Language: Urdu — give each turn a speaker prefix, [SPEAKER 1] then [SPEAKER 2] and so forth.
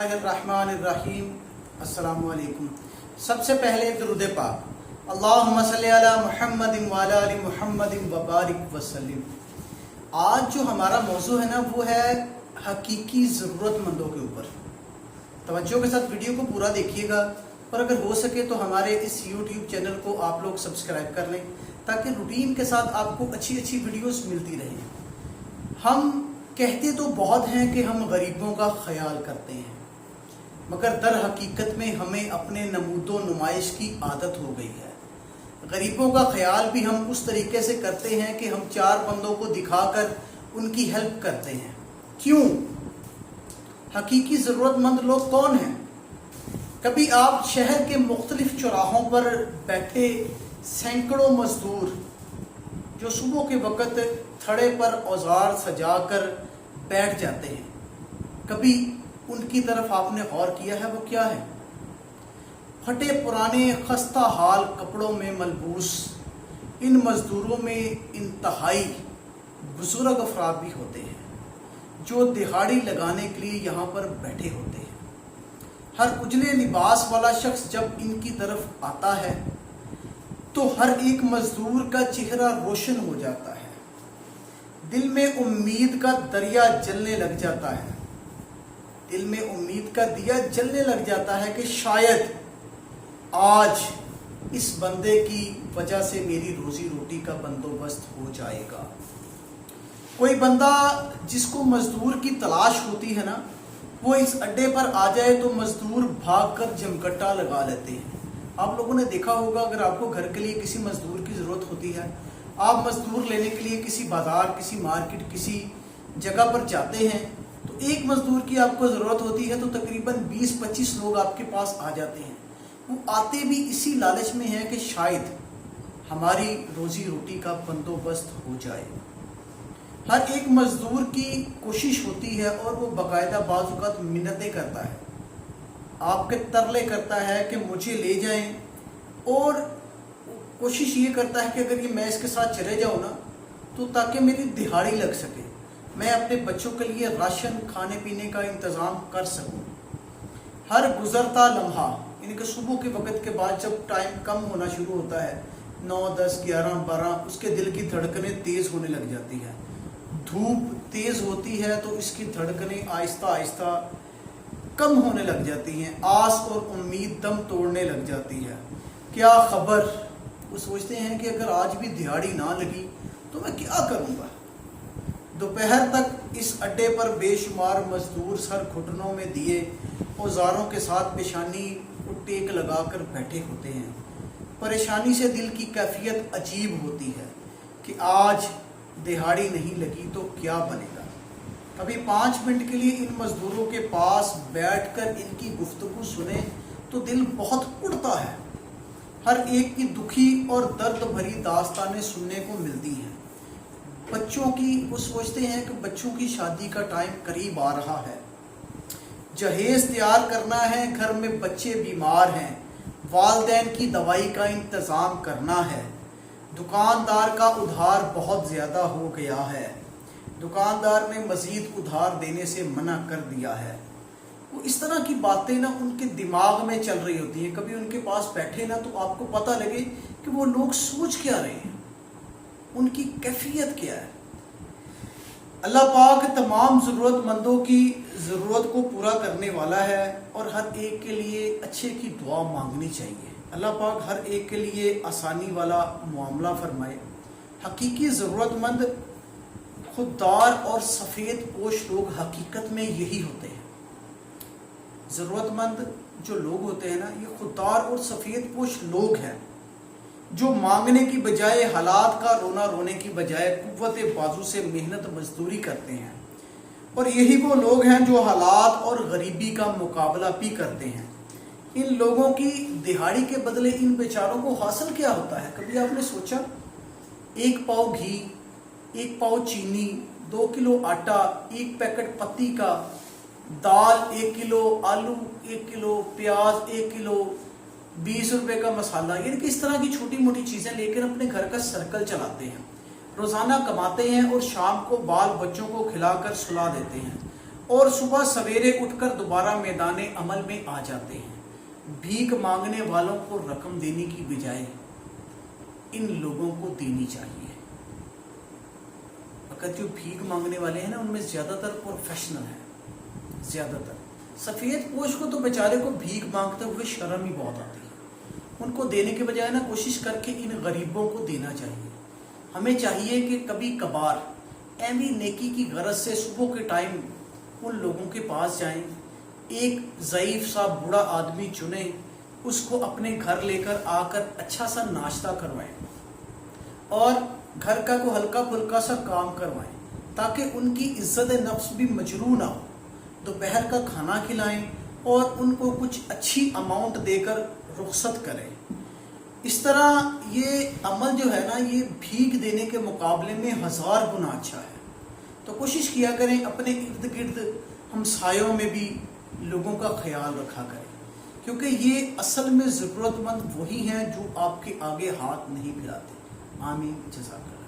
[SPEAKER 1] الرحمن الرحیم السلام علیکم۔ سب سے پہلے درود پاک، اللہم صلی علی محمد وعلی آل محمد وبارک وسلم۔ آج جو ہمارا موضوع ہے نا وہ ہے حقیقی ضرورت مندوں کے اوپر۔ توجہ کے ساتھ ویڈیو کو پورا دیکھیے گا، اور اگر ہو سکے تو ہمارے اس یوٹیوب چینل کو آپ لوگ سبسکرائب کر لیں تاکہ روٹین کے ساتھ آپ کو اچھی اچھی ویڈیوز ملتی رہیں۔ ہم کہتے تو بہت ہیں کہ ہم غریبوں کا خیال کرتے ہیں، مگر در حقیقت میں ہمیں اپنے نمود و نمائش کی عادت ہو گئی ہے۔ غریبوں کا خیال بھی ہم اس طریقے سے کرتے ہیں کہ ہم چار بندوں کو دکھا کر ان کی ہیلپ کرتے ہیں۔ کیوں؟ حقیقی ضرورت مند لوگ کون ہیں؟ کبھی آپ شہر کے مختلف چوراہوں پر بیٹھے سینکڑوں مزدور جو صبح کے وقت تھڑے پر اوزار سجا کر بیٹھ جاتے ہیں، کبھی ان کی طرف آپ نے غور کیا ہے؟ وہ کیا ہے؟ پھٹے پرانے خستہ حال کپڑوں میں ملبوس ان مزدوروں میں انتہائی بزرگ افراد بھی ہوتے ہیں جو دہاڑی لگانے کے لیے یہاں پر بیٹھے ہوتے ہیں۔ ہر اجلے لباس والا شخص جب ان کی طرف آتا ہے تو ہر ایک مزدور کا چہرہ روشن ہو جاتا ہے، دل میں امید کا دریا جلنے لگ جاتا ہے، دل میں امید کا دیا جلنے لگ جاتا ہے کہ شاید آج اس بندے کی وجہ سے میری روزی روٹی کا بندوبست ہو جائے گا۔ کوئی بندہ جس کو مزدور کی تلاش ہوتی ہے نا، وہ اس اڈے پر آ جائے تو مزدور بھاگ کر جمکٹا لگا لیتے ہیں۔ آپ لوگوں نے دیکھا ہوگا، اگر آپ کو گھر کے لیے کسی مزدور کی ضرورت ہوتی ہے، آپ مزدور لینے کے لیے کسی بازار، کسی مارکیٹ، کسی جگہ پر جاتے ہیں تو ایک مزدور کی آپ کو ضرورت ہوتی ہے تو تقریباً 20-25 لوگ آپ کے پاس آ جاتے ہیں۔ وہ آتے بھی اسی لالچ میں ہیں کہ شاید ہماری روزی روٹی کا بندوبست ہو جائے۔ ہر ایک مزدور کی کوشش ہوتی ہے اور وہ باقاعدہ بعض اوقات منتیں کرتا ہے، آپ کے ترلے کرتا ہے کہ مجھے لے جائیں، اور کوشش یہ کرتا ہے کہ اگر یہ میں اس کے ساتھ چلے جاؤں نا تو تاکہ میری دہاڑی لگ سکے، میں اپنے بچوں کے لیے راشن کھانے پینے کا انتظام کر سکوں۔ ہر گزرتا لمحہ، یعنی کہ صبح کے وقت کے بعد جب ٹائم کم ہونا شروع ہوتا ہے، 9، 10، 11، 12، اس کے دل کی دھڑکنیں تیز ہونے لگ جاتی ہیں۔ دھوپ تیز ہوتی ہے تو اس کی دھڑکنیں آہستہ آہستہ کم ہونے لگ جاتی ہیں، آس اور امید دم توڑنے لگ جاتی ہے۔ کیا خبر؟ وہ سوچتے ہیں کہ اگر آج بھی دہاڑی نہ لگی تو میں کیا کروں گا۔ دوپہر تک اس اڈے پر بے شمار مزدور سر گھٹنوں میں دیے اوزاروں کے ساتھ پیشانی کو ٹیک لگا کر بیٹھے ہوتے ہیں۔ پریشانی سے دل کی کیفیت عجیب ہوتی ہے کہ آج دہاڑی نہیں لگی تو کیا بنے گا۔ کبھی 5 منٹ کے لیے ان مزدوروں کے پاس بیٹھ کر ان کی گفتگو سنیں تو دل بہت اڑتا ہے۔ ہر ایک کی دکھی اور درد بھری داستانیں سننے کو ملتی ہیں۔ بچوں کی، وہ سوچتے ہیں کہ بچوں کی شادی کا ٹائم قریب آ رہا ہے، جہیز تیار کرنا ہے، گھر میں بچے بیمار ہیں، والدین کی دوائی کا انتظام کرنا ہے، دکاندار کا ادھار بہت زیادہ ہو گیا ہے، دکاندار نے مزید ادھار دینے سے منع کر دیا ہے۔ وہ اس طرح کی باتیں نا ان کے دماغ میں چل رہی ہوتی ہیں۔ کبھی ان کے پاس بیٹھے نا تو آپ کو پتہ لگے کہ وہ لوگ سوچ کیا رہے ہیں، ان کی کیفیت کیا ہے۔ اللہ پاک تمام ضرورت مندوں کی ضرورت کو پورا کرنے والا ہے، اور ہر ایک کے لیے اچھے کی دعا مانگنی چاہیے۔ اللہ پاک ہر ایک کے لیے آسانی والا معاملہ فرمائے۔ حقیقی ضرورت مند خوددار اور سفید پوش لوگ حقیقت میں یہی ہوتے ہیں۔ ضرورت مند جو لوگ ہوتے ہیں نا، یہ خوددار اور سفید پوش لوگ ہیں جو مانگنے کی بجائے، حالات کا رونا رونے کی بجائے قوت بازو سے محنت مزدوری کرتے ہیں، اور یہی وہ لوگ ہیں جو حالات اور غریبی کا مقابلہ بھی کرتے ہیں۔ ان لوگوں کی دہاڑی کے بدلے ان بیچاروں کو حاصل کیا ہوتا ہے؟ کبھی آپ نے سوچا؟ 1 پاؤ گھی، 1 پاؤ چینی، 2 کلو آٹا، 1 پیکٹ پتی کا، دال 1 کلو، آلو 1 کلو، پیاز 1 کلو، 20 روپے کا مسالہ، یعنی کہ اس طرح کی چھوٹی موٹی چیزیں لے کر اپنے گھر کا سرکل چلاتے ہیں، روزانہ کماتے ہیں اور شام کو بال بچوں کو کھلا کر سلا دیتے ہیں، اور صبح سویرے اٹھ کر دوبارہ میدان عمل میں آ جاتے ہیں. بھیک مانگنے والوں کو رقم دینے کی بجائے ان لوگوں کو دینی چاہیے. اگر جو بھیک مانگنے والے ہیں نا، ان میں زیادہ تر پروفیشنل ہیں. زیادہ تر سفید پوش کو تو بیچارے کو بھیک مانگتے ہوئے شرم ہی بہت آتی ہے. ان کو دینے کے بجائے نا کوشش کر کے ان غریبوں کو دینا چاہیے. ہمیں چاہیے کہ کبھی کبھار ایمی نیکی کی غرض سے صبح کے ٹائم ان لوگوں کے پاس جائیں، ایک ضعیف سا بوڑھا آدمی چنیں، اس کو اپنے گھر لے کر آ کر اچھا سا ناشتہ کروائیں اور گھر کا کوئی ہلکا پھلکا سا کام کروائیں تاکہ ان کی عزت نفس بھی مجروح نہ ہو. دوپہر کا کھانا کھلائیں اور ان کو کچھ اچھی اماؤنٹ دے کر رخصت کریں. اس طرح یہ عمل جو ہے نا، یہ بھیک دینے کے مقابلے میں 1000 گنا اچھا ہے. تو کوشش کیا کریں اپنے ارد گرد ہمسایوں میں بھی لوگوں کا خیال رکھا کریں، کیونکہ یہ اصل میں ضرورت مند وہی ہیں جو آپ کے آگے ہاتھ نہیں پھیلاتے. آمین. جزاک اللہ.